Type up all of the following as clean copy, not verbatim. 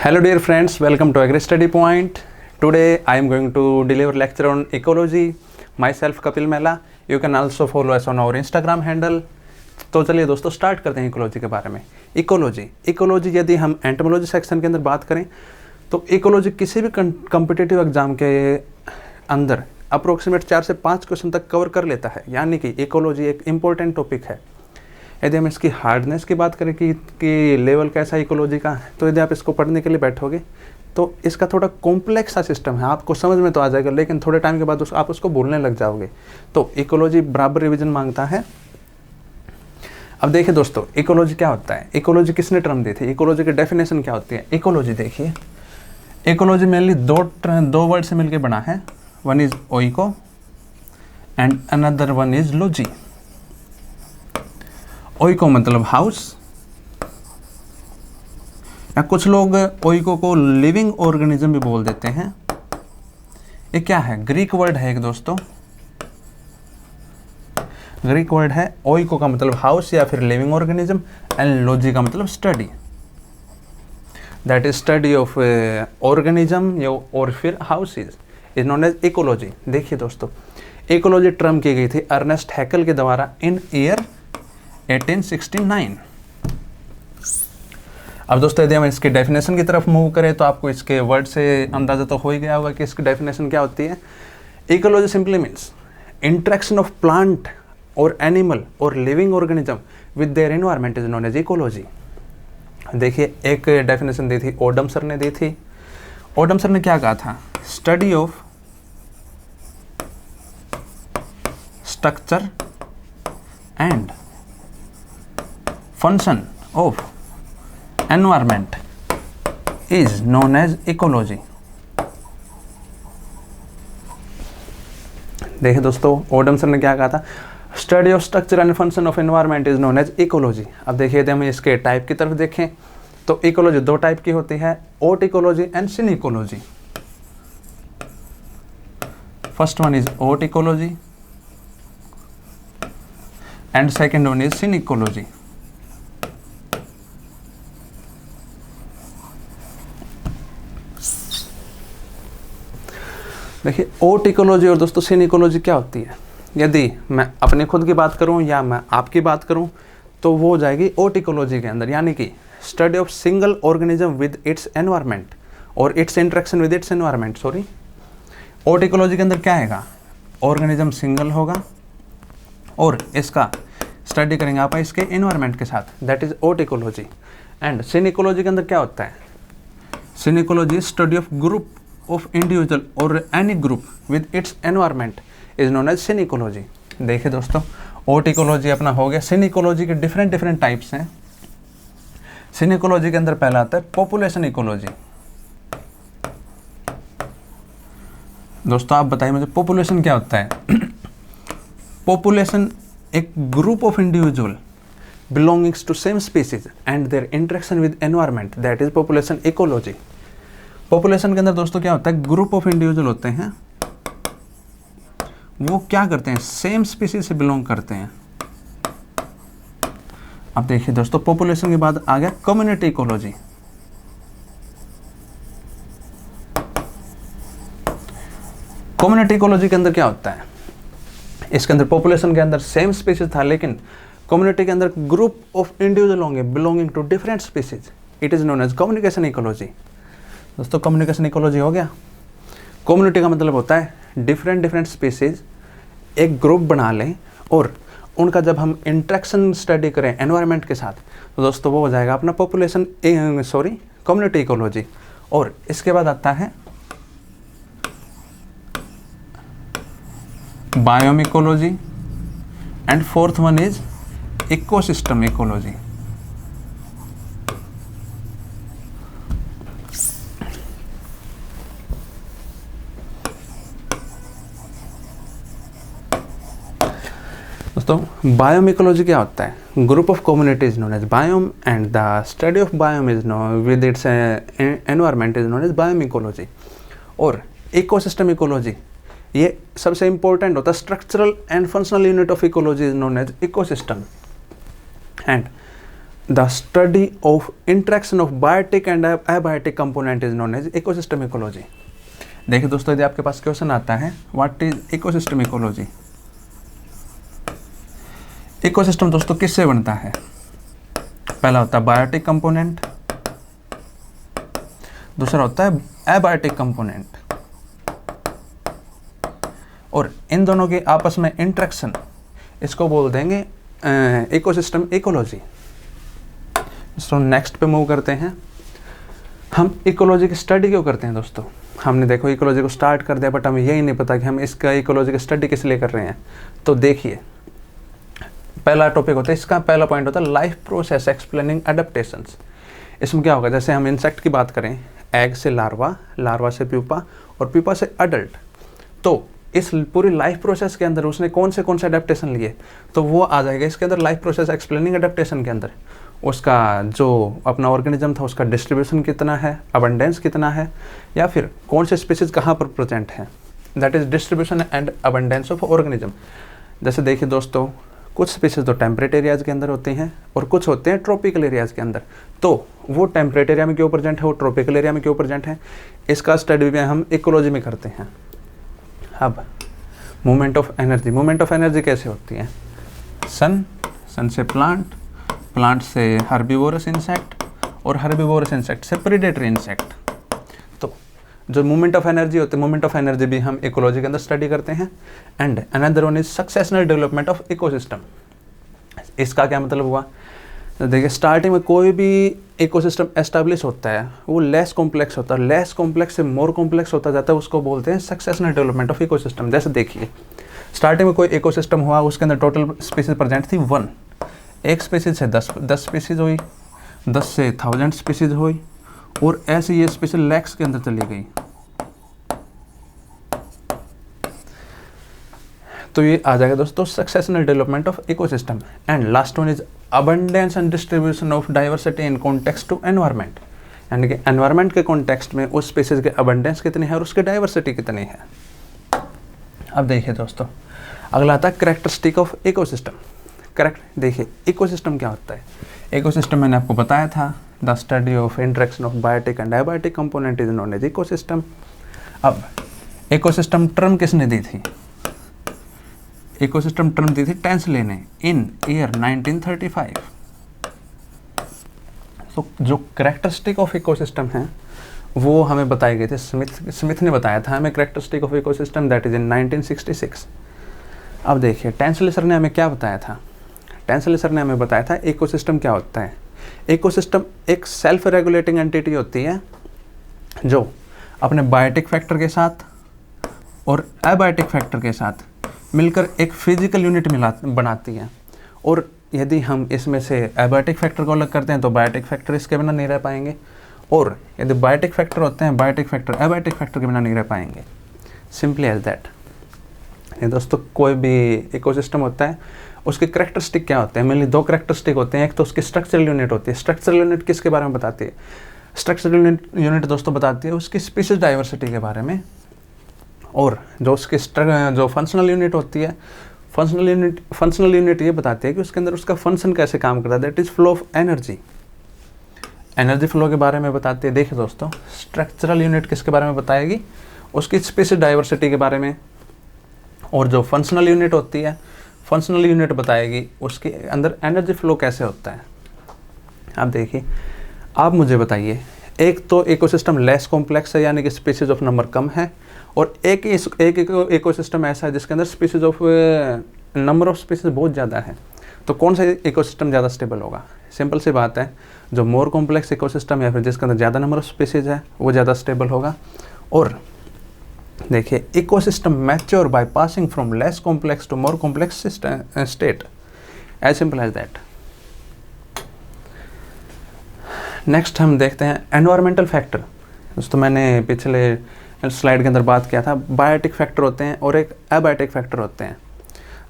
Hello dear friends, welcome to Agri Study Point. Today I am going to deliver lecture on ecology. Myself Kapil Mehla. You can also follow us on our Instagram handle. तो चलिए दोस्तों start करते हैं ecology के बारे में। Ecology यदि हम एंटोमोलॉजी सेक्शन के अंदर बात करें तो इकोलॉजी किसी भी कम्पिटिटिव एग्जाम के अंदर अप्रोक्सीमेट 4 से 5 क्वेश्चन तक कवर कर लेता है, यानी कि इकोलॉजी एक इम्पोर्टेंट टॉपिक है। यदि हम इसकी हार्डनेस की बात करें कि लेवल कैसा इकोलॉजी का है, तो यदि आप इसको पढ़ने के लिए बैठोगे तो इसका थोड़ा कॉम्प्लेक्स सा सिस्टम है, आपको समझ में तो आ जाएगा लेकिन थोड़े टाइम के बाद आप उसको भूलने लग जाओगे। तो इकोलॉजी बराबर रिवीजन मांगता है। अब देखिए दोस्तों, इकोलॉजी क्या होता है, इकोलॉजी किसने टर्म दी थी, इकोलॉजी की डेफिनेशन क्या होती है। इकोलॉजी देखिए, इकोलॉजी मेनली दो वर्ड से मिलकर बना है। One is oiko and another one is logy. Oiko मतलब हाउस, या कुछ लोग ओइको को लिविंग ऑर्गेनिज्म भी बोल देते हैं। ये क्या है, ग्रीक वर्ड है एक दोस्तों, ग्रीक वर्ड है। ओइको का मतलब हाउस या फिर लिविंग ऑर्गेनिज्म एंड लॉजी का मतलब study, that is study of organism और फिर houses is known as ecology. देखिए दोस्तों, इकोलॉजी टर्म की गई थी अर्नेस्ट हैकल के द्वारा इन ईयर 1869। अब दोस्तों यदि हम इसकी डेफिनेशन की तरफ मूव करें तो आपको इसके वर्ड से अंदाजा तो हो ही गया होगा कि इसकी डेफिनेशन क्या होती है। Ecology simply means interaction of plant और एनिमल और living organism with their environment is known as ecology. देखिए एक डेफिनेशन दी थी, ओडम सर ने दी थी। ओडम सर ने क्या कहा था, study of structure and function of environment is known as ecology. देखिए दोस्तों, ओडम सर ने क्या कहा था, study of structure and function of environment is known as ecology. अब देखिए यदि हम इसके टाइप की तरफ देखें तो इकोलॉजी दो टाइप की होती है, autecology and synecology. First one is autecology and second one is synecology. देखिए ओट इकोलॉजी और दोस्तों सिन इकोलॉजी क्या होती है। यदि मैं अपने खुद की बात करूं या मैं आपकी बात करूं तो वो हो जाएगी ओट इकोलॉजी के अंदर, यानी कि study of single organism with its environment और its interaction with its environment. Sorry, autecology के अंदर क्या आएगा, ऑर्गेनिज्म सिंगल होगा और इसका स्टडी करेंगे आप इसके एनवायरनमेंट के साथ, that is autecology. And synecology के अंदर क्या होता है, synecology study of group of individual और any group with its environment is known as synecology. देखिए दोस्तों, ओट इकोलॉजी अपना हो गया। सिन इकोलॉजी के डिफरेंट टाइप्स हैं। सिन इकोलॉजी के अंदर पहला आता है पॉपुलेशन इकोलॉजी। दोस्तों आप बताइए मुझे पॉपुलेशन क्या होता है। पॉपुलेशन एक group of individual belongings to same species and their interaction with environment, that is population ecology. Population के अंदर दोस्तों क्या होता है, ग्रुप ऑफ इंडिविजुअल होते हैं, वो क्या करते हैं, सेम स्पीसीज से बिलोंग करते हैं। अब देखिए दोस्तों, पॉपुलेशन के बाद आ गया कम्युनिटी इकोलॉजी। कम्युनिटी इकोलॉजी के अंदर क्या होता है, इसके अंदर पॉपुलेशन के अंदर सेम स्पीसीज था लेकिन कम्युनिटी के अंदर ग्रुप ऑफ इंडिविजुअल होंगे belonging to different species, it is known as communication ecology. दोस्तों कम्युनिकेशन इकोलॉजी हो गया। कम्युनिटी का मतलब होता है डिफरेंट स्पीसीज एक ग्रुप बना लें और उनका जब हम इंटरेक्शन स्टडी करें एनवायरनमेंट के साथ तो दोस्तों वो हो जाएगा अपना पॉपुलेशन कम्युनिटी इकोलॉजी। और इसके बाद आता है biome ecology and fourth one is ecosystem ecology. दोस्तों बायोम इकोलॉजी क्या होता है, group of communities known as biome and the study of biome is no with its environment is known as biome ecology. और ecosystem ecology ये सबसे important होता है, structural and functional unit of ecology is known as ecosystem. And the study of interaction of biotic and abiotic component is known as ecosystem ecology. देखिए दोस्तों, यदि आपके पास question आता है what is ecosystem ecology. Ecosystem दोस्तों किससे बनता है? पहला होता है बायोटिक कंपोनेंट, दूसरा होता है एबायोटिक कंपोनेंट, और इन दोनों के आपस में इंटरेक्शन, इसको बोल देंगे इकोसिस्टम इकोलॉजी। तो नेक्स्ट पे मूव करते हैं। हम इकोलॉजी की स्टडी क्यों करते हैं दोस्तों? हमने देखो इकोलॉजी को स्टार्ट कर दिया, बट हमें यही नहीं पता कि हम इसका इकोलॉजी की स्टडी किस लिए कर रहे हैं। तो देखिए, पहला टॉपिक होता है, इसका पहला पॉइंट होता है लाइफ प्रोसेस एक्सप्लेनिंग एडेप्टेशंस। इसमें क्या होगा, जैसे हम इंसेक्ट की बात करें, एग से लार्वा, लार्वा से प्यूपा और प्यूपा से अडल्ट, तो इस पूरी लाइफ प्रोसेस के अंदर उसने कौन से एडेप्टेशन लिए, तो वो आ जाएगा इसके अंदर लाइफ प्रोसेस एक्सप्लेनिंग एडेप्टेशन के अंदर। उसका जो अपना ऑर्गेनिज्म था उसका डिस्ट्रीब्यूशन कितना है, अबंडेंस कितना है, या फिर कौन से स्पीसीज कहाँ पर प्रेजेंट है, that is distribution and abundance of organism. जैसे देखिए दोस्तों, कुछ स्पीसीज तो टेम्परेट एरियाज के अंदर होते हैं और कुछ होते हैं ट्रॉपिकल एरियाज के अंदर। तो वो टेम्परेट एरिया में क्यों प्रेजेंट है, वो ट्रॉपिकल एरिया में क्यों प्रेजेंट है, इसका स्टडी भी हम इकोलॉजी में करते हैं। अब movement of energy, movement of energy कैसे होती है? सन से प्लांट, प्लांट से हर्बीवोरस इंसेक्ट और हर्बीवोरस इंसेक्ट से प्रीडेटरी इंसेक्ट। तो जो मूवमेंट ऑफ एनर्जी होती है, मूवमेंट ऑफ एनर्जी भी हम इकोलॉजी के अंदर स्टडी करते हैं। And another one is successional development of ecosystem. इसका क्या मतलब हुआ? तो देखिए, स्टार्टिंग में कोई भी इकोसिस्टम एस्टैब्लिश होता है वो लेस कॉम्प्लेक्स होता है, लेस कॉम्प्लेक्स से मोर कॉम्प्लेक्स होता जाता है, उसको बोलते हैं सक्सेशनल डेवलपमेंट ऑफ इकोसिस्टम। जैसे देखिए, स्टार्टिंग में कोई इकोसिस्टम हुआ, उसके अंदर टोटल स्पीसीज प्रेजेंट थी 1, एक स्पीसीज से 10 स्पीसीज हुई, 10 से 1000 स्पीसीज हुई, और ऐसे ये स्पीसीज लैक्स के अंदर चली गई। तो ये आ जाएगा दोस्तों successional development of ecosystem. And last one is abundance and distribution of diversity in context to environment, यानी कि एनवायरनमेंट के कॉन्टेक्स्ट में उस स्पीसीज के अबंडेंस कितनी है और उसकी डाइवर्सिटी कितनी है। अब देखिए दोस्तों, अगला आता है कैरेक्टरिस्टिक ऑफ इकोसिस्टम। देखिए, इकोसिस्टम क्या होता है? इकोसिस्टम मैंने आपको बताया था, the study of interaction of biotic and abiotic component is known as ecosystem. अब इकोसिस्टम टर्म किसने दी थी? इकोसिस्टम टर्म दी थी टेंसले ने इन ईयर 1935। तो जो कैरेक्टरिस्टिक ऑफ इकोसिस्टम है वो हमें बताई गई थी, स्मिथ ने बताया था हमें characteristic of ecosystem, that is in 1966। अब देखिए, टेंसले सर ने हमें क्या बताया था? टेंसले सर ने हमें बताया था इकोसिस्टम क्या होता है। इकोसिस्टम एक सेल्फ रेगुलेटिंग एंटिटी होती है जो अपने बायोटिक फैक्टर के साथ और एबायोटिक फैक्टर के साथ मिलकर एक फिजिकल यूनिट बनाती है। और यदि हम इसमें से एबायोटिक फैक्टर को अलग करते हैं तो बायोटिक फैक्टर इसके बिना नहीं रह पाएंगे, और यदि बायोटिक फैक्टर होते हैं, बायोटिक फैक्टर एबायोटिक फैक्टर के बिना नहीं रह पाएंगे। Simply as that. ये दोस्तों, कोई भी इकोसिस्टम होता है उसके कैरेक्टरिस्टिक क्या होते हैं? मेनली 2 कैरेक्टरिस्टिक होते हैं। एक तो उसकी स्ट्रक्चरल यूनिट होती है। स्ट्रक्चरल यूनिट किसके बारे में बताती है? स्ट्रक्चरल यूनिट दोस्तों बताती है उसकी स्पीशीज डाइवर्सिटी के बारे में। और जो उसकी जो फंक्शनल यूनिट होती है, फंक्शनल यूनिट ये बताती है कि उसके अंदर उसका फंक्शन कैसे काम करता है, that is flow of energy. Energy flow के बारे में बताती है। देखिए दोस्तों, स्ट्रक्चरल यूनिट किसके बारे में बताएगी? उसकी स्पीशीज डाइवर्सिटी के बारे में। और जो फंक्शनल यूनिट होती है, फंक्शनल यूनिट बताएगी उसके अंदर एनर्जी फ्लो कैसे होता है। अब देखिए, आप मुझे बताइए, एक तो इकोसिस्टम लेस कॉम्प्लेक्स है, यानी कि स्पीशीज ऑफ नंबर कम है, और एक इकोसिस्टम ऐसा है जिसके अंदर species of number of species बहुत ज़्यादा है। तो कौन सा इकोसिस्टम ज़्यादा स्टेबल होगा? सिंपल सी बात है, जो मोर कॉम्प्लेक्स इकोसिस्टम या फिर जिसके अंदर ज़्यादा नंबर ऑफ स्पीशीज है वो ज़्यादा स्टेबल होगा। और देखिए, ecosystem mature by passing from less complex to more complex state, as simple as that. Next हम देखते हैं एनवायरमेंटल फैक्टर। दोस्तों, मैंने पिछले स्लाइड के अंदर बात किया था, बायोटिक फैक्टर होते हैं और एक एबायोटिक फैक्टर होते हैं।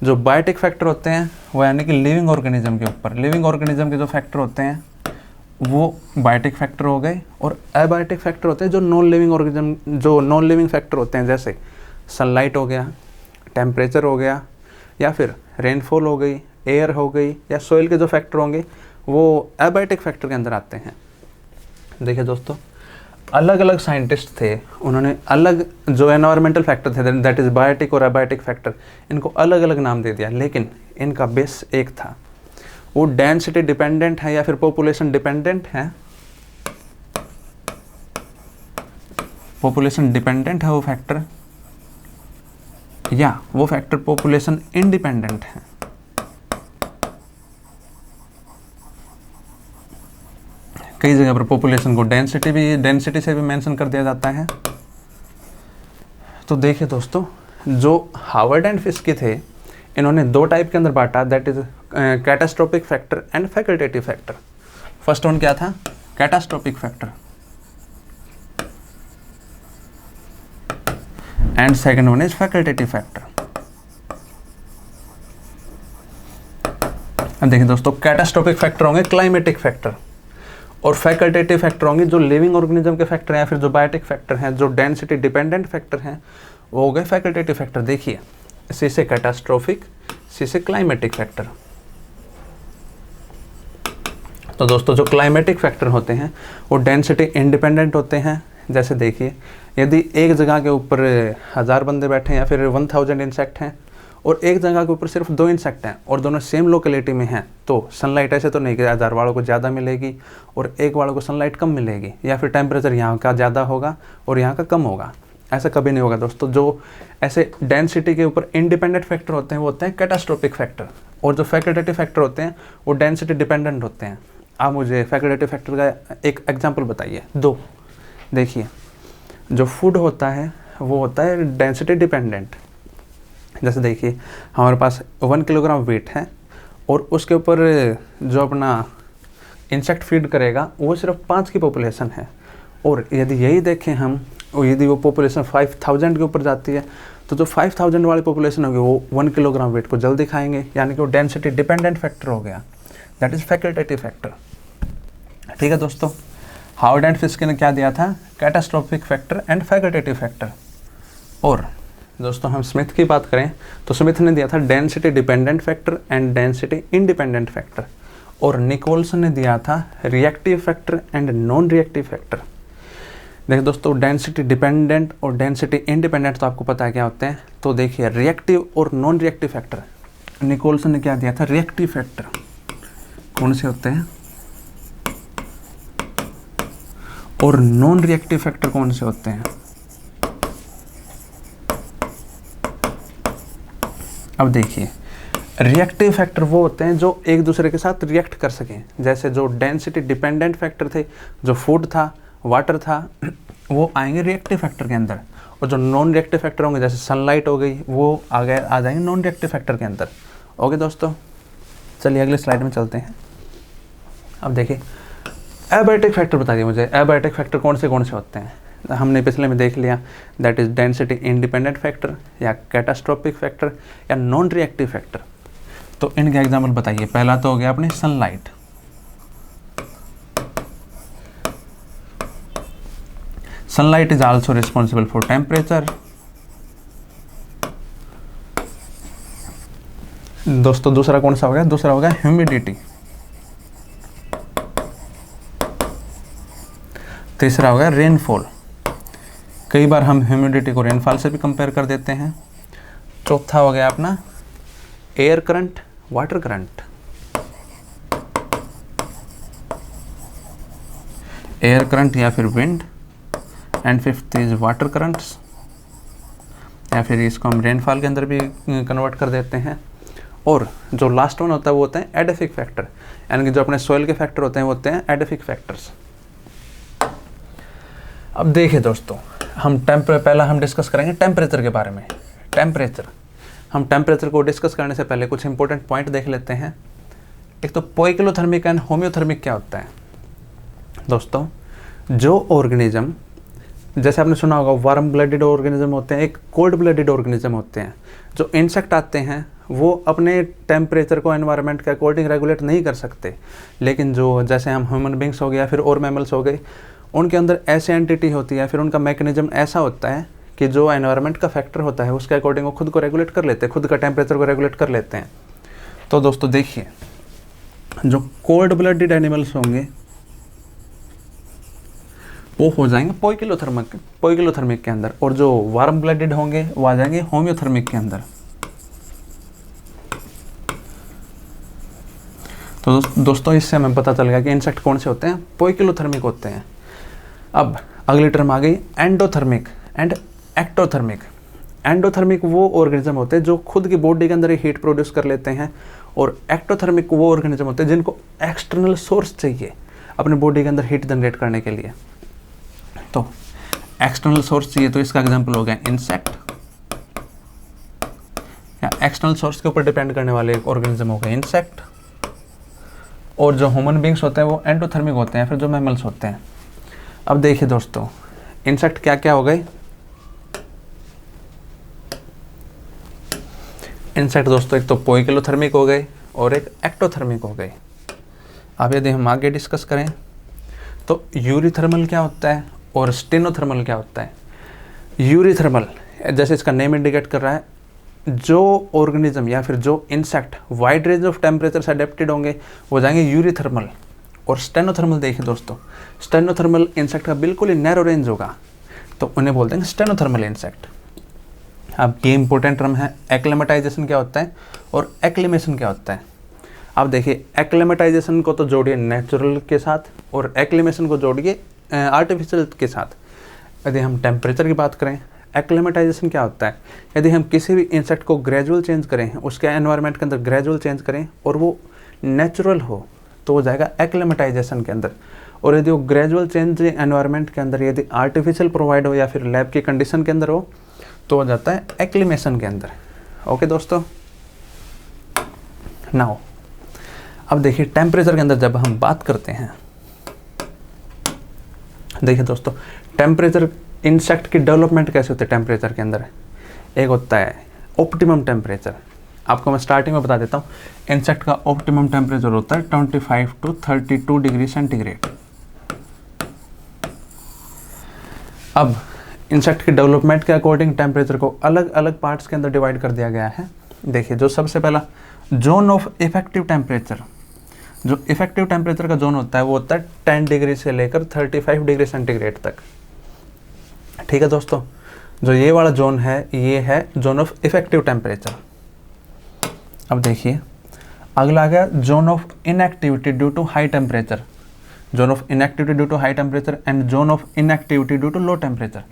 जो बायोटिक फैक्टर होते हैं वो यानी कि लिविंग ऑर्गेनिज्म के ऊपर, लिविंग ऑर्गेनिज्म के जो फैक्टर होते हैं वो बायोटिक फैक्टर हो गए, और एबायोटिक फैक्टर होते हैं जो नॉन लिविंग फैक्टर होते हैं, जैसे सनलाइट हो गया, टेम्परेचर हो गया, या फिर रेनफॉल हो गई, एयर हो गई, या सॉइल के जो फैक्टर होंगे वो एबायोटिक फैक्टर के अंदर आते हैं। देखिए दोस्तों, अलग अलग साइंटिस्ट थे, उन्होंने अलग जो एनवायरमेंटल फैक्टर थे दैट इज़ बायोटिक और एबायोटिक फैक्टर, इनको अलग अलग नाम दे दिया, लेकिन इनका बेस एक था। वो डेंसिटी डिपेंडेंट है या फिर पॉपुलेशन डिपेंडेंट है, पॉपुलेशन डिपेंडेंट है वो फैक्टर, या वो फैक्टर पॉपुलेशन इंडिपेंडेंट है। कई जगह पर पॉपुलेशन को डेंसिटी से भी मेंशन कर दिया जाता है। तो देखिए दोस्तों, जो हार्वर्ड एंड फिस्की थे, इन्होंने दो टाइप के अंदर बांटा, that is catastrophic factor and facultative factor. First one क्या था? Catastrophic factor, and second one is facultative factor. अब देखिए दोस्तों, कैटास्ट्रोफिक फैक्टर होंगे क्लाइमेटिक फैक्टर, और फैकल्टेटिव फैक्टर होंगे जो लिविंग ऑर्गेनिज्म के फैक्टर हैं या फिर जो बायोटिक फैक्टर हैं, जो डेंसिटी डिपेंडेंट फैक्टर हैं, वो हो गए फैकल्टेटिव फैक्टर। देखिए, सी से कैटास्ट्रोफिक, सी से क्लाइमेटिक फैक्टर। तो दोस्तों, जो क्लाइमेटिक फैक्टर होते हैं वो डेंसिटी इंडिपेंडेंट होते हैं। जैसे देखिए, यदि एक जगह के ऊपर 1000 बंदे बैठे हैं या फिर 1000 इंसेक्ट हैं, और एक जगह के ऊपर सिर्फ 2 इंसेक्ट हैं और दोनों सेम लोकेलिटी में हैं, तो सनलाइट ऐसे तो नहीं कि 1000 वालों को ज़्यादा मिलेगी और एक वालों को सनलाइट कम मिलेगी, या फिर टेम्परेचर यहाँ का ज़्यादा होगा और यहाँ का कम होगा। ऐसा कभी नहीं होगा दोस्तों। जो ऐसे डेंसिटी के ऊपर इंडिपेंडेंट फैक्टर होते हैं वो होते हैं कैटास्ट्रोफिक फैक्टर, और जो फैकल्टेटिव फैक्टर होते हैं वो डेंसिटी डिपेंडेंट होते हैं। आप मुझे फैकल्टेटिव फैक्टर का एक एग्जाम्पल बताइए, 2। देखिए, जो फूड होता है वो होता है डेंसिटी डिपेंडेंट। जैसे देखिए, हमारे पास 1 किलोग्राम वेट है और उसके ऊपर जो अपना इंसेक्ट फीड करेगा वो सिर्फ 5 की पॉपुलेशन है, और यदि यही देखें हम, और यदि वो पॉपुलेशन 5000 के ऊपर जाती है, तो जो 5000 वाली पॉपुलेशन होगी वो 1 किलोग्राम वेट को जल्दी खाएंगे, यानी कि वो डेंसिटी डिपेंडेंट फैक्टर हो गया, दैट इज़ फैकल्टेटिव फैक्टर। ठीक है दोस्तों, हार्वर्ड एंड फिस्की ने क्या दिया था? Catastrophic factor and facultative factor. और दोस्तों, हम स्मिथ की बात करें तो स्मिथ ने दिया था density dependent factor and density independent factor, और निकोल्सन ने दिया था reactive factor and non reactive factor. देखिए दोस्तों, डेंसिटी डिपेंडेंट और डेंसिटी इंडिपेंडेंट तो आपको पता है क्या होते हैं। तो देखिए, रिएक्टिव और नॉन रिएक्टिव फैक्टर, निकोल्सन ने क्या दिया था? Reactive factor. कौन से होते हैं? और नॉन रिएक्टिव फैक्टर कौन से होते हैं? अब देखिए, रिएक्टिव फैक्टर वो होते हैं जो एक दूसरे के साथ रिएक्ट कर सकें। जैसे जो डेंसिटी डिपेंडेंट फैक्टर थे, जो फूड था, वाटर था, वो आएंगे रिएक्टिव फैक्टर के अंदर, और जो नॉन रिएक्टिव फैक्टर होंगे जैसे सनलाइट हो गई, वो आ जाएंगे नॉन रिएक्टिव फैक्टर के अंदर। ओके दोस्तों, चलिए अगले स्लाइड में चलते हैं। अब देखिए, एबायोटिक फैक्टर बताइए मुझे, एबायोटिक फैक्टर कौन से होते हैं? हमने पिछले में देख लिया, that is density independent factor, या कैटास्ट्रोफिक फैक्टर, या नॉन रिएक्टिव फैक्टर। तो इनके एग्जाम्पल बताइए। पहला तो हो गया अपनी sunlight. Sunlight is also responsible for temperature. दोस्तों, दूसरा कौन सा हो गया? दूसरा हो गया ह्यूमिडिटी। तीसरा हो गया रेनफॉल। कई बार हम ह्यूमिडिटी को रेनफॉल से भी कंपेयर कर देते हैं। चौथा हो गया अपना air current, water current. Air current या फिर wind, and fifth is water currents, या फिर इसको हम रेनफॉल के अंदर भी कन्वर्ट कर देते हैं। और जो लास्ट वन होता है वो होते हैं एडेफिक फैक्टर, यानी कि जो अपने सोइल के फैक्टर होते हैं वो होते हैं एडेफिक फैक्टर्स। अब देखिए दोस्तों, पहला हम डिस्कस करेंगे टेम्परेचर के बारे में। टेम्परेचर, हम टेम्परेचर को डिस्कस करने से पहले कुछ इंपॉर्टेंट पॉइंट देख लेते हैं। एक तो पोइकिलोथर्मिक एंड होम्योथर्मिक क्या होता है? दोस्तों, जो ऑर्गेनिज्म, जैसे आपने सुना होगा, वार्म ब्लडेड ऑर्गेनिज्म होते हैं, एक कोल्ड ब्लडेड ऑर्गेनिज्म होते हैं। जो इंसेक्ट आते हैं वो अपने टेम्परेचर को एनवायरनमेंट के अकॉर्डिंग रेगुलेट नहीं कर सकते, लेकिन जो जैसे हम ह्यूमन बींग्स हो गया, फिर और मैमल्स हो गए, उनके अंदर ऐसी एंटिटी होती है, फिर उनका मैकेनिज्म ऐसा होता है कि जो एनवायरनमेंट का फैक्टर होता है उसके अकॉर्डिंग वो खुद को रेगुलेट कर लेते हैं, खुद का टेम्परेचर को रेगुलेट कर लेते हैं। तो दोस्तों देखिए, जो कोल्ड ब्लडेड एनिमल्स होंगे वो हो जाएंगे पोइकिलोथर्मिक के अंदर, और जो वार्म ब्लडेड होंगे वो आ जाएंगे होम्योथर्मिक के अंदर। तो दोस्तों इससे हमें पता चल गया कि इंसेक्ट कौन से होते हैं, पोइकिलोथर्मिक होते हैं। अब अगली टर्म आ गई एंडोथर्मिक एंड एक्टोथर्मिक। एंडोथर्मिक वो ऑर्गेनिज्म होते हैं जो खुद की बॉडी के अंदर ही हीट प्रोड्यूस कर लेते हैं, और एक्टोथर्मिक वो ऑर्गेनिज्म होते हैं जिनको एक्सटर्नल सोर्स चाहिए अपने बॉडी के अंदर हीट जनरेट करने के लिए। तो एक्सटर्नल सोर्स चाहिए, तो इसका एग्जांपल हो गया इंसेक्ट, या एक्सटर्नल सोर्स के ऊपर डिपेंड करने वाले ऑर्गेनिज्म हो गए इंसेक्ट। और जो ह्यूमन बींग्स होते हैं वो एंडोथर्मिक होते हैं, फिर जो मैमल्स होते हैं। अब देखिए दोस्तों इंसेक्ट क्या क्या हो गए। इंसेक्ट दोस्तों एक तो पोइकिलोथर्मिक हो गए और एक एक्टोथर्मिक हो गए। अब यदि हम आगे डिस्कस करें तो यूरीथर्मल क्या होता है और स्टेनोथर्मल क्या होता है। यूरीथर्मल जैसे इसका नेम इंडिकेट कर रहा है, जो ऑर्गेनिज्म या फिर जो insect wide range of temperature से अडेप्टेड होंगे वो जाएंगे यूरीथर्मल। और स्टेनोथर्मल देखिए दोस्तों, स्टेनोथर्मल इंसेक्ट का बिल्कुल ही नैरो रेंज होगा, तो उन्हें बोलते हैं स्टेनोथर्मल इंसेक्ट। अब ये इंपॉर्टेंट टर्म है, एक्लेमेटाइजेशन क्या होता है और एक्लेमेशन क्या होता है। अब देखिए एक्लेमेटाइजेशन को तो जोड़िए नेचुरल के साथ और एक्लेमेशन को जोड़िए आर्टिफिशियल के साथ। यदि हम टेम्परेचर की बात करें, एक्लेमेटाइजेशन क्या होता है, यदि हम किसी भी इंसेक्ट को ग्रेजुअल चेंज करें, उसके एनवायरनमेंट के अंदर ग्रेजुअल चेंज करें और वो नेचुरल हो तो हो जाएगा एक्लेमेटाइजेशन के अंदर। और यदि वो ग्रेजुअल चेंज एनवायरनमेंट के अंदर यदि आर्टिफिशियल प्रोवाइड हो या फिर लैब की कंडीशन के अंदर हो तो हो जाता है एक्लेमेशन के अंदर। ओके दोस्तों, नाउ अब देखिए टेम्परेचर के अंदर जब हम बात करते हैं, देखिए दोस्तों टेम्परेचर इंसेक्ट की डेवलपमेंट कैसे होती है टेम्परेचर के अंदर। एक होता है ऑप्टिमम टेम्परेचर, आपको मैं स्टार्टिंग में बता देता हूँ। इंसेक्ट का ऑप्टिमम टेम्परेचर होता है 25 to 32 डिग्री सेंटीग्रेड। अब इंसेक्ट की डेवलपमेंट के अकॉर्डिंग टेम्परेचर को अलग अलग पार्ट्स के अंदर डिवाइड कर दिया गया है। देखिए जो सबसे पहला जोन ऑफ इफेक्टिव टेम्परेचर, जो इफेक्टिव टेम्परेचर का जोन होता है वो होता है 10 डिग्री से लेकर 35 डिग्री सेंटीग्रेड तक। ठीक है दोस्तों, जो ये वाला जोन है ये है जोन ऑफ इफेक्टिव टेम्परेचर। अब देखिए अगला आ गया zone of inactivity due to high temperature, zone of inactivity due to high temperature and zone of inactivity due to low temperature.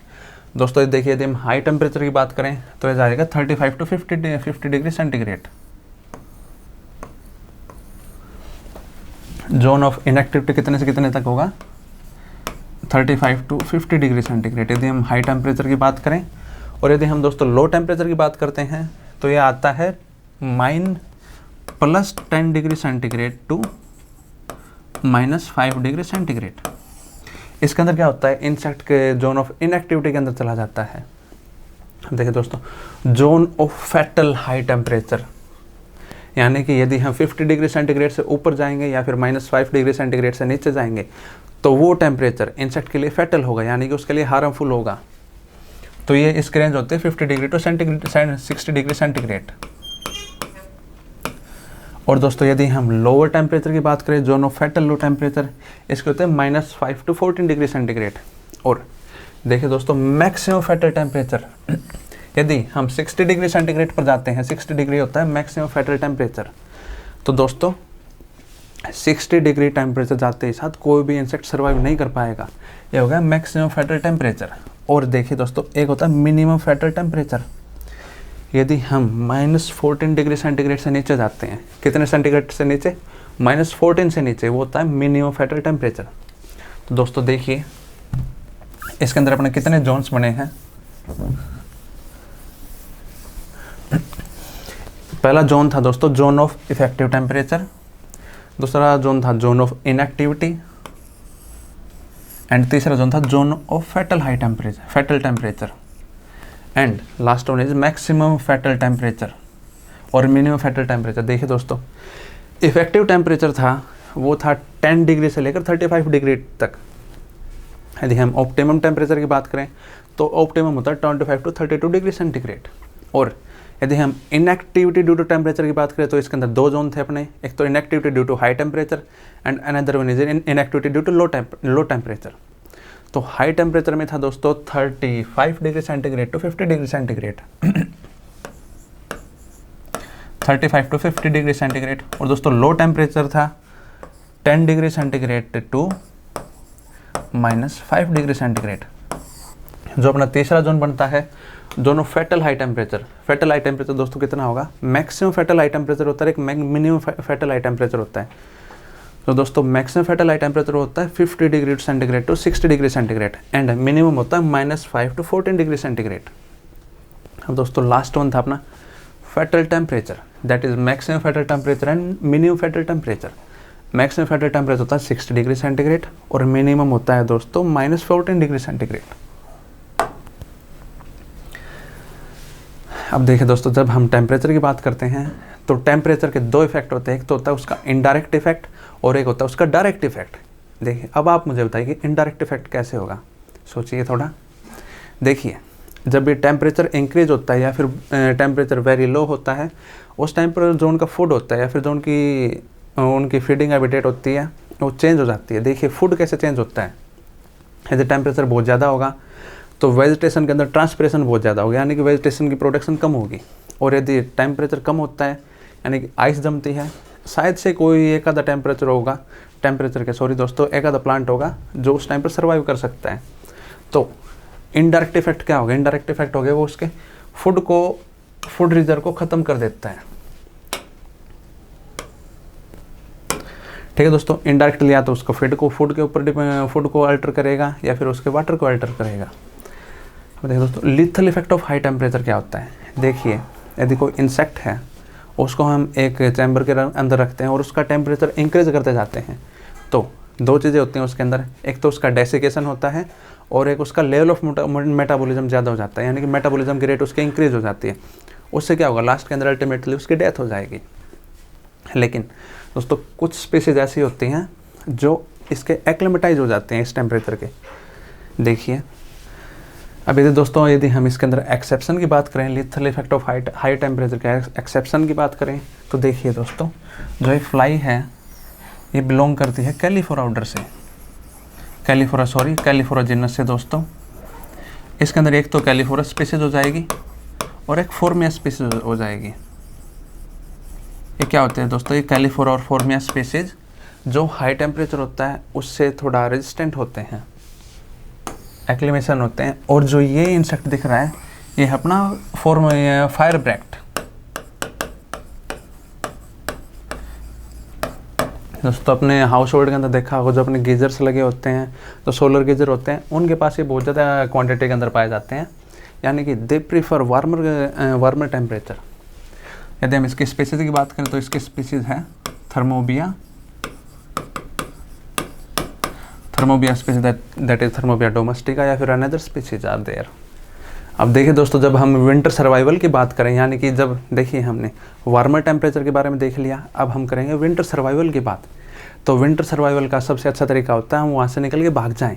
दोस्तों देखिए यदि हम हाई टेम्परेचर की बात करें तो ये जाएगा 35 to 50 degree centigrade. Zone of inactivity कितने से कितने तक होगा, 35 to 50 डिग्री सेंटीग्रेड यदि हम हाई टेम्परेचर की बात करें। और यदि हम दोस्तों लो टेम्परेचर की बात करते हैं तो ये आता है -10 degree centigrade to -5 degree centigrade. इसके अंदर क्या होता है, इंसेक्ट के जोन ऑफ इनएक्टिविटी के अंदर चला जाता है। देखिए दोस्तों zone of fatal high temperature, यानी कि यदि हम 50 डिग्री सेंटीग्रेड से ऊपर जाएंगे या फिर -5 डिग्री सेंटीग्रेड से नीचे जाएंगे तो वो टेम्परेचर इंसेक्ट के लिए फैटल होगा, यानी कि उसके लिए हार्मफुल होगा। तो ये इसके रेंज होते हैं 50 डिग्री टू 60 डिग्री सेंटीग्रेड। और दोस्तों यदि हम लोअर टेम्परेचर की बात करें, zone of fatal low temperature, इसके होते हैं -5 to 14 डिग्री सेंटीग्रेड। और देखिए दोस्तों मैक्सिमम फैटल टेम्परेचर, यदि हम 60 डिग्री सेंटीग्रेड पर जाते हैं, 60 डिग्री होता है मैक्सिमम फैटल टेम्परेचर। तो दोस्तों 60 डिग्री टेम्परेचर जाते ही साथ कोई भी इंसेक्ट सर्वाइव नहीं कर पाएगा, ये हो गया मैक्सिमम फैटल टेम्परेचर। और देखिए दोस्तों एक होता है मिनिमम फैटल टेम्परेचर, यदि हम -14 डिग्री सेंटीग्रेड से नीचे जाते हैं, कितने सेंटीग्रेड से नीचे, -14 से नीचे, वो होता है मिनिमम फैटल टेम्परेचर। तो दोस्तों देखिए इसके अंदर अपने कितने जोन्स बने हैं। पहला जोन था दोस्तों जोन ऑफ इफेक्टिव टेम्परेचर, दूसरा जोन था जोन ऑफ इनएक्टिविटी एंड तीसरा जोन था zone of fatal high temperature, fatal temperature and last one is maximum fatal temperature और मिनिमम फैटल टेम्परेचर। देखिए दोस्तों इफेक्टिव टेम्परेचर था वो था 10 डिग्री से लेकर 35 डिग्री तक। यदि हम ऑप्टिमम टेम्परेचर की बात करें तो ऑप्टिमम होता है 25 to 32 डिग्री सेंटीग्रेड। और यदि हम इनएक्टिविटी ड्यू टू टेम्परेचर की बात करें तो इसके अंदर दो जोन थे अपने, एक तो inactivity due to high temperature and another one is inactivity due to low temperature. तो हाई टेम्परेचर में था दोस्तों 35 degree centigrade to 50 degree centigrade 35 to 50 degree centigrade. और दोस्तों लो टेम्परेचर था 10 degree centigrade to -5 degree centigrade. जो अपना तीसरा जोन बनता है दोनों fatal high temperature. Fatal high temperature दोस्तों कितना होगा, मैक्सिमम फेटल हाई टेम्परेचर होता है, एक मिनिमम फेटल हाई टेम्परेचर होता है। तो दोस्तों मैक्सिमम फेटल हाई टेम्परेचर होता है 50 degree centigrade to 60 degree centigrade and minimum होता है -5 टू 14 डिग्री सेंटीग्रेड। अब दोस्तों लास्ट वन था अपना fatal temperature, that is maximum fatal temperature and minimum fatal temperature. Maximum fatal temperature होता है 60 डिग्री सेंटीग्रेड और मिनिमम होता है दोस्तों -14 डिग्री सेंटीग्रेड। अब देखिए दोस्तों, जब हम टेम्परेचर की बात करते हैं तो टेम्परेचर के दो इफेक्ट होते हैं, एक तो होता है उसका इनडायरेक्ट इफेक्ट और एक होता है उसका डायरेक्ट इफेक्ट। देखिए अब आप मुझे बताइए कि इनडायरेक्ट इफेक्ट कैसे होगा, सोचिए थोड़ा। देखिए जब भी टेम्परेचर इंक्रीज होता है या फिर टेम्परेचर वेरी लो होता है, उस टाइम पर जो उनका फूड होता है या फिर जो उनकी फीडिंग हैबिटेट होती है वो चेंज हो जाती है। देखिए फूड कैसे चेंज होता है, यदि टेम्परेचर बहुत ज़्यादा होगा तो वेजिटेशन के अंदर ट्रांसपिरेशन बहुत ज़्यादा होगा, यानी कि वेजिटेशन की प्रोडक्शन कम होगी। और यदि टेम्परेचर कम होता है यानी कि आइस जमती है, शायद से कोई एक आधा एक आधा प्लांट होगा जो उस टाइम पर सर्वाइव कर सकता है। तो इनडायरेक्ट इफेक्ट क्या होगा, इनडायरेक्ट इफेक्ट हो गया वो उसके फूड रिजर्व को ख़त्म कर देता है। ठीक है दोस्तों, इनडायरेक्टली या तो उसको फूड के ऊपर फूड को अल्टर करेगा या फिर उसके वाटर को अल्टर करेगा। अब देखिए दोस्तों lethal effect of high temperature क्या होता है। देखिए यदि कोई इंसेक्ट है उसको हम एक चैम्बर के अंदर रखते हैं और उसका टेम्परेचर इंक्रीज करते जाते हैं, तो दो चीज़ें होती हैं उसके अंदर, एक तो उसका डेसिकेशन होता है और एक उसका लेवल ऑफ मेटाबॉलिज्म ज़्यादा हो जाता है, यानी कि मेटाबॉलिज्म की रेट उसकी इंक्रीज हो जाती है। उससे क्या होगा, लास्ट के अंदर अल्टीमेटली उसकी डेथ हो जाएगी। लेकिन दोस्तों कुछ स्पीसीज ऐसी होती हैं जो इसके एक्लिमेटाइज हो जाते हैं इस टेम्परेचर के। देखिए अब यदि हम इसके अंदर एक्सेप्शन की बात करें, lethal effect of high temperature के एक्सेप्शन की बात करें, तो देखिए दोस्तों जो एक फ्लाई है ये बिलोंग करती है कैलिफोरा ऑर्डर से, कैलिफोरा जिनस से। दोस्तों इसके अंदर एक तो कैलिफोरा स्पीसीज हो जाएगी और एक फोर्मिया स्पीसीज हो जाएगी। ये क्या होते हैं दोस्तों, ये कैलिफोरा और फोर्मिया स्पीसीज जो हाई टेम्परेचर होता है उससे थोड़ा रेजिस्टेंट होते हैं, एक्लिमेशन होते हैं। और जो ये इंसेक्ट दिख रहा है ये अपना फायर ब्रैक्ट। दोस्तों अपने हाउस होल्ड के अंदर देखा होगा जो अपने गीजर्स लगे होते हैं, तो सोलर गीजर होते हैं, उनके पास ये बहुत ज़्यादा क्वांटिटी के अंदर पाए जाते हैं, यानी कि दे प्रीफर वार्मर टेम्परेचर। यदि हम इसकी स्पीसीज की बात करें तो इसकी स्पीसीज है थर्मोबिया स्पीसीज, दैट इज थर्मोबिया डोमेस्टिका या फिर अनदर स्पीसीज आर देयर। अब देखिए दोस्तों जब हम विंटर सर्वाइवल की बात करें, यानी कि जब देखिए हमने वार्मर टेम्परेचर के बारे में देख लिया, अब हम करेंगे विंटर सर्वाइवल की बात। तो विंटर सर्वाइवल का सबसे अच्छा तरीका होता है हम वहाँ से निकल के भाग जाएं।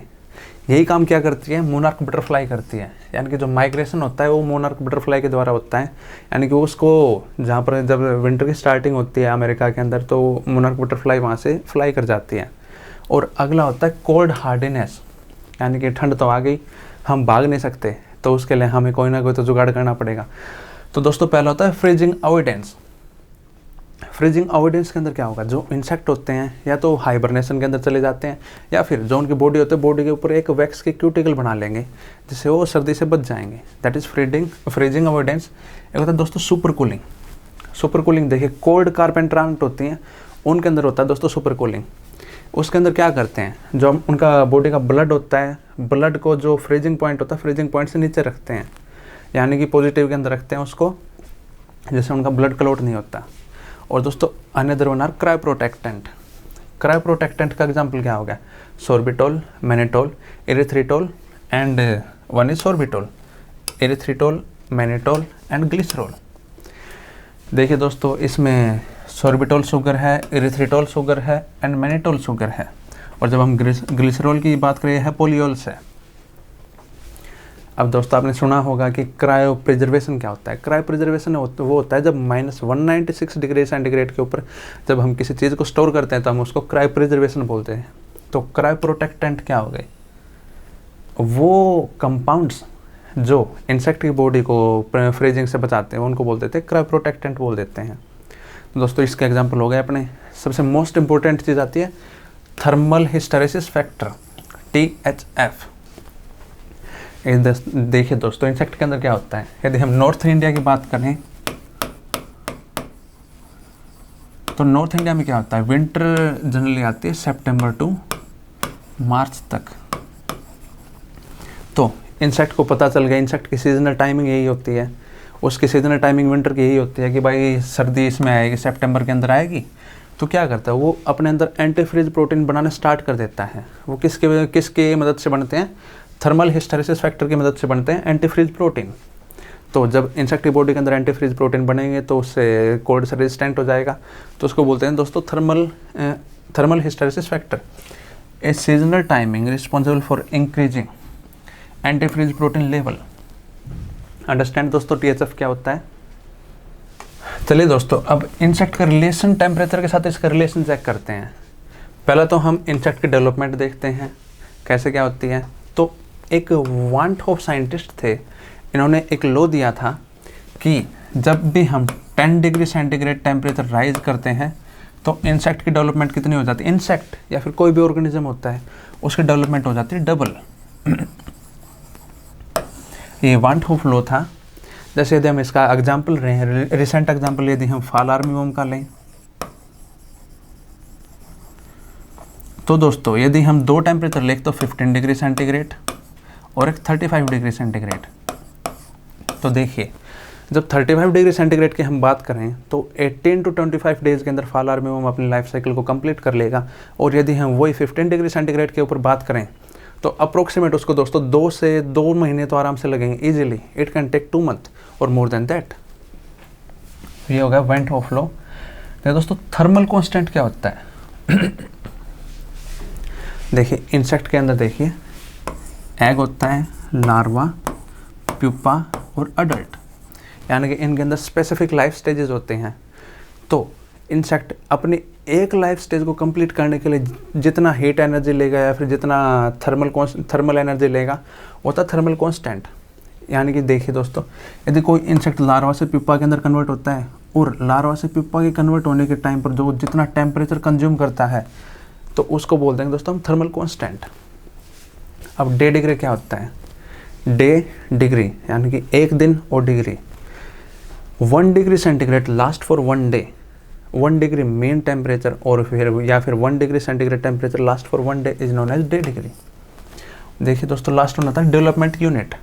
यही काम क्या करती है, मोनार्क बटरफ्लाई करती है, यानी कि जो माइग्रेशन होता है वो मोनार्क बटरफ्लाई के द्वारा होता है। यानी कि उसको जहाँ पर जब विंटर की स्टार्टिंग होती है अमेरिका के अंदर, तो मोनार्क बटरफ्लाई वहाँ से फ्लाई कर जाती है। और अगला होता है कोल्ड हार्डीनेस, यानी कि ठंड तो आ गई, हम भाग नहीं सकते, तो उसके लिए हमें कोई ना कोई तो जुगाड़ करना पड़ेगा। तो दोस्तों पहला होता है फ्रीजिंग अवॉइडेंस। फ्रीजिंग अवॉइडेंस के अंदर क्या होगा, जो इंसेक्ट होते हैं या तो हाइबरनेशन के अंदर चले जाते हैं या फिर जो उनकी बॉडी होती है बॉडी के ऊपर एक वैक्स की क्यूटिकल बना लेंगे जिससे वो सर्दी से बच जाएंगे, दैट इज़ फ्रीजिंग अवॉइडेंस। एक होता है दोस्तों सुपर कूलिंग। देखिए कोल्ड कार्पेंट्रांट होती हैं उनके अंदर होता है दोस्तों सुपर कूलिंग। उसके अंदर क्या करते हैं, जो उनका बॉडी का ब्लड होता है, ब्लड को जो फ्रीजिंग पॉइंट होता है फ्रीजिंग पॉइंट से नीचे रखते हैं, यानी कि पॉजिटिव के अंदर रखते हैं उसको, जिससे उनका ब्लड क्लॉट नहीं होता। और दोस्तों अनदर वन आर क्रायोप्रोटेक्टेंट का एग्जांपल क्या हो गया, sorbitol, mannitol, erythritol and one is sorbitol, erythritol, mannitol and glycerol. देखिए दोस्तों इसमें सोर्बिटोल शुगर है, एरिथ्रिटोल शुगर है एंड मैनेटोल शुगर है। और जब हम ग्लिसरॉल की बात करें है पोलियोल से। अब दोस्तों आपने सुना होगा कि क्रायो प्रिजर्वेशन क्या होता है। क्रायो प्रिजर्वेशन वो होता है जब -196 डिग्री सेंटीग्रेड के ऊपर जब हम किसी चीज़ को स्टोर करते हैं तो हम उसको क्रायो प्रिजर्वेशन बोलते हैं। तो क्रायो प्रोटेक्टेंट क्या हो गए, वो कंपाउंड्स जो इंसेक्ट की बॉडी को फ्रीजिंग से बचाते हैं उनको बोल देते हैं क्रायो प्रोटेक्टेंट बोल देते हैं। तो दोस्तों इसके एग्जांपल हो गए अपने, सबसे मोस्ट इंपॉर्टेंट चीज़ आती है थर्मल हिस्टैरिसीस फैक्टर THF। देखिए दोस्तों इंसेक्ट के अंदर क्या होता है, यदि हम नॉर्थ इंडिया की बात करें तो नॉर्थ इंडिया में क्या होता है, विंटर जनरली आती है सितंबर टू मार्च तक। तो इंसेक्ट को पता चल गया इंसेक्ट की सीजनल टाइमिंग यही होती है, उसकी सीजनल टाइमिंग विंटर की यही होती है कि भाई सर्दी इसमें आएगी, सितंबर के अंदर आएगी। तो क्या करता है वो अपने अंदर एंटीफ्रीज प्रोटीन बनाना स्टार्ट कर देता है। वो किसके मदद से बनते हैं, थर्मल हिस्टैरिसीस फैक्टर की मदद से बनते हैं एंटीफ्रीज प्रोटीन। तो जब इंसेक्ट की बॉडी के अंदर एंटीफ्रीज प्रोटीन बनेंगे तो उससे कोल्ड से रेजिस्टेंट हो जाएगा, तो उसको बोलते हैं दोस्तों thermal hysteresis factor. A seasonal timing responsible for increasing antifreeze protein level. Understand दोस्तों THF क्या होता है। चलिए दोस्तों अब इंसेक्ट का रिलेशन टेम्परेचर के साथ इसका रिलेशन चेक करते हैं। पहला तो हम इंसेक्ट की डेवलपमेंट देखते हैं कैसे क्या होती है। तो एक वांट होप साइंटिस्ट थे, इन्होंने एक लॉ दिया था कि जब भी हम 10 डिग्री सेंटीग्रेड टेम्परेचर राइज करते हैं तो इंसेक्ट की डेवलपमेंट कितनी हो जाती है, इंसेक्ट या फिर कोई भी ऑर्गेनिज्म होता है उसकी डेवलपमेंट हो जाती है डबल। ये वांट होप लॉ था। जैसे यदि हम इसका एग्जाम्पल रिसेंट एग्जाम्पल यदि हम फॉल आर्मीवॉर्म का लें तो दोस्तों यदि हम दो टेम्परेचर लें तो 15 डिग्री सेंटीग्रेड और एक 35 डिग्री सेंटीग्रेड। तो देखिए जब 35 डिग्री सेंटीग्रेड की हम बात करें तो 18 to 25 डेज़ के अंदर फॉल आर्मीवॉर्म अपनी लाइफ साइकिल को कंप्लीट कर लेगा। और यदि हम वही 15 डिग्री सेंटीग्रेड के ऊपर बात करें तो अप्रोक्सीमेट उसको दोस्तों 2 से 2 महीने तो आराम से लगेंगे easily. It can take 2 month और मोर देन दैट। ये हो गया वांट होप लॉ। तो दोस्तों थर्मल कांस्टेंट क्या होता है देखिए इंसेक्ट के अंदर देखिए एग होता है, लार्वा, प्यूपा और अडल्ट, यानी कि इनके अंदर स्पेसिफिक लाइफ स्टेजेस होते हैं। तो इंसेक्ट अपनी एक लाइफ स्टेज को कंप्लीट करने के लिए जितना हीट एनर्जी लेगा या फिर जितना थर्मल एनर्जी लेगा होता है थर्मल कांस्टेंट। यानी कि देखिए दोस्तों यदि कोई इंसेक्ट लार्वा से प्यूपा के अंदर कन्वर्ट होता है और लार्वा से प्यूपा के कन्वर्ट होने के टाइम पर जो जितना टेम्परेचर कंज्यूम करता है तो उसको बोल देंगे दोस्तों हम थर्मल कांस्टेंट। अब डे डिग्री क्या होता है, डे डिग्री यानी कि एक दिन और degree. 1 degree centigrade last for 1 day, 1 degree mean temperature और फिर 1 degree centigrade temperature last for 1 day is known as day degree. देखिए दोस्तों लास्ट में होता है डेवलपमेंट यूनिट।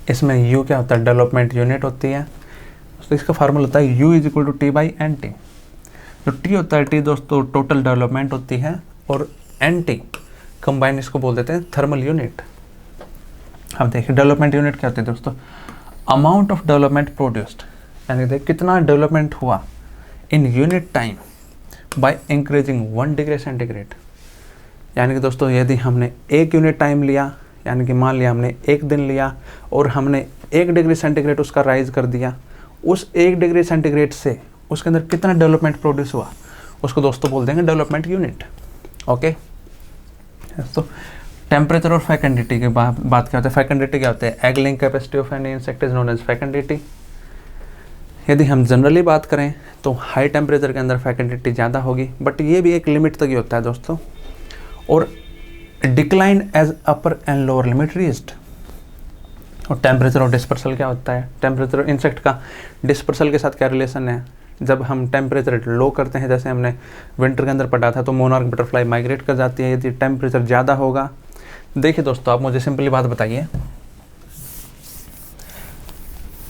इसमें U क्या होता है, डेवलपमेंट यूनिट होती है। तो इसका फार्मूला होता है U = T/NT। जो T होता है, T दोस्तों टोटल डेवलपमेंट होती है और NT कंबाइन इसको बोल देते हैं थर्मल यूनिट। अब देखिए डेवलपमेंट यूनिट क्या होती है दोस्तों, अमाउंट ऑफ डेवलपमेंट प्रोड्यूस्ड, यानी देखिए कितना डेवलपमेंट हुआ in unit time by increasing 1 degree centigrade. यानी कि दोस्तों यदि हमने 1 यूनिट टाइम लिया, यानी कि मान लिया हमने 1 दिन लिया और हमने 1 डिग्री सेंटीग्रेड उसका राइज कर दिया, उस 1 डिग्री सेंटीग्रेड से उसके अंदर कितना डेवलपमेंट प्रोड्यूस हुआ उसको दोस्तों बोल देंगे डेवलपमेंट यूनिट। ओके तो टेम्परेचर और फेकेंडिटी की बात क्या होता है। फेकेंडिटी क्या होता है, egg laying capacity of any insect is known as fecundity. यदि हम जनरली बात करें तो हाई टेम्परेचर के अंदर फेकेंडिटी ज़्यादा होगी, बट ये भी एक लिमिट तक ही होता है दोस्तों। और decline as upper and lower limit reached. और टेम्परेचर और डिस्पर्सल क्या होता है, टेम्परेचर इंसेक्ट का डिस्पर्सल के साथ क्या रिलेशन है। जब हम टेम्परेचर लो करते हैं, जैसे हमने विंटर के अंदर पढ़ा था, तो मोनार्क बटरफ्लाई माइग्रेट कर जाती है यदि टेम्परेचर ज़्यादा होगा। देखिए दोस्तों आप मुझे सिंपली बात बताइए,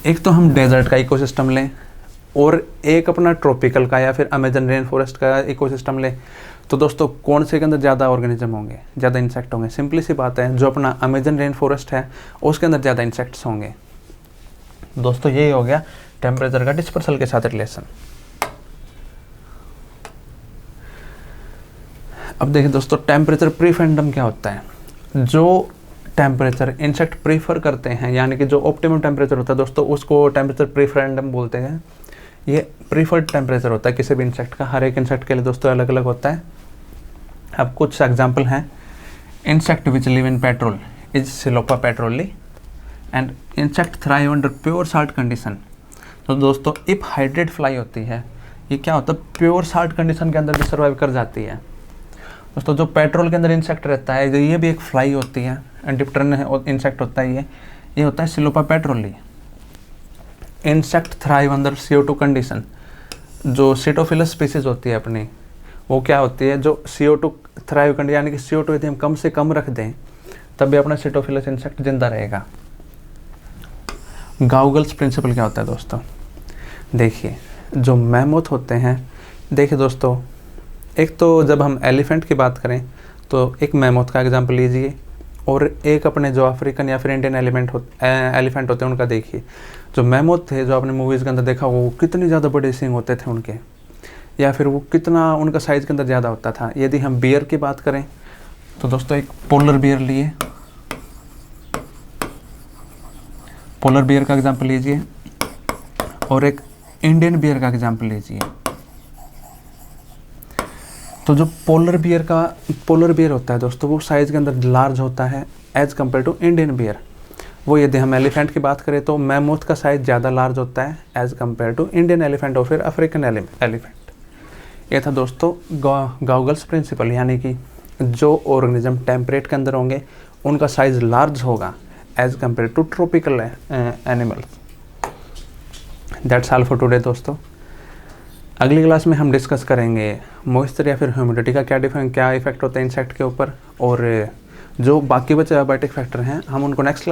एक तो हम डेजर्ट का इकोसिस्टम लें और एक अपना ट्रॉपिकल का या फिर अमेजन रेन फॉरेस्ट का इकोसिस्टम लें, तो दोस्तों कौन से के अंदर ज़्यादा ऑर्गेनिज्म होंगे, ज़्यादा इंसेक्ट होंगे। सिंपली सी बात है, जो अपना अमेजन रेन फॉरेस्ट है उसके अंदर ज़्यादा इंसेक्ट्स होंगे। दोस्तों यही हो गया टेम्परेचर का डिस्पर्सल के साथ रिलेशन। अब देखिए दोस्तों टेम्परेचर प्रीफेंडम क्या होता है। जो टेम्परेचर इंसेक्ट प्रीफर करते हैं, यानी कि जो ऑप्टिमम टेम्परेचर होता है दोस्तों उसको टेम्परेचर प्रीफरेंडम बोलते हैं। ये प्रीफर्ड टेम्परेचर होता है किसी भी इंसेक्ट का, हर एक इंसेक्ट के लिए दोस्तों अलग अलग होता है। अब कुछ एग्जाम्पल हैं। Insect which live in petrol is Psilopa petrolei and insect thrive under pure salt condition. तो दोस्तों इफ हाइड्रेट फ्लाई होती है, ये क्या होता है, प्योर साल्ट कंडीशन के अंदर भी सर्वाइव कर जाती है। दोस्तों जो पेट्रोल के अंदर इंसेक्ट रहता है, ये भी एक फ्लाई होती है, एंटिप्टरन है और इंसेक्ट होता है, ये होता है Psilopa petrolei. Insect thrive under CO2 condition. जो सिटोफिलस स्पीसीज होती है अपनी, वो क्या होती है, जो CO2 थ्राइव कंडीशन, यानी कि CO2 यदि हम कम से कम रख दें तब भी अपना सिटोफिलस इंसेक्ट जिंदा रहेगा। गाउगल्स प्रिंसिपल क्या होता है दोस्तों, देखिए जो मैमोथ होते हैं, देखिए दोस्तों एक तो जब हम एलिफेंट की बात करें तो एक मैमोथ का एग्जांपल लीजिए, और एक अपने जो अफ्रीकन या फिर इंडियन एलिफेंट होते हैं उनका देखिए। जो मैमोथ थे जो आपने मूवीज़ के अंदर देखा, वो कितने ज़्यादा बड़े सींग होते थे उनके, या फिर वो कितना उनका साइज़ के अंदर ज़्यादा होता था। यदि हम बियर की बात करें तो दोस्तों एक पोलर बियर लिए, पोलर बियर का एग्जांपल लीजिए, और एक इंडियन बियर का एग्जांपल लीजिए। तो जो पोलर बियर होता है दोस्तों, वो साइज़ के अंदर लार्ज होता है as compare to Indian bear. वो यदि हम एलिफेंट की बात करें तो मैमोथ का साइज़ ज़्यादा लार्ज होता है as compare to Indian elephant और फिर अफ्रीकन एलिफेंट। ये था दोस्तों गाउगल्स प्रिंसिपल, यानी कि जो ऑर्गेनिज्म टेम्परेट के अंदर होंगे उनका साइज़ लार्ज होगा as compare to tropical animals. That's all for today दोस्तों। अगली क्लास में हम डिस्कस करेंगे मॉइस्चर या फिर ह्यूमिडिटी का क्या इफेक्ट होता है इंसेक्ट के ऊपर, और जो बाकी बचे एबायोटिक फैक्टर हैं हम उनको नेक्स्ट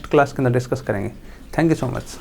क्लास के अंदर डिस्कस करेंगे। Thank you so much.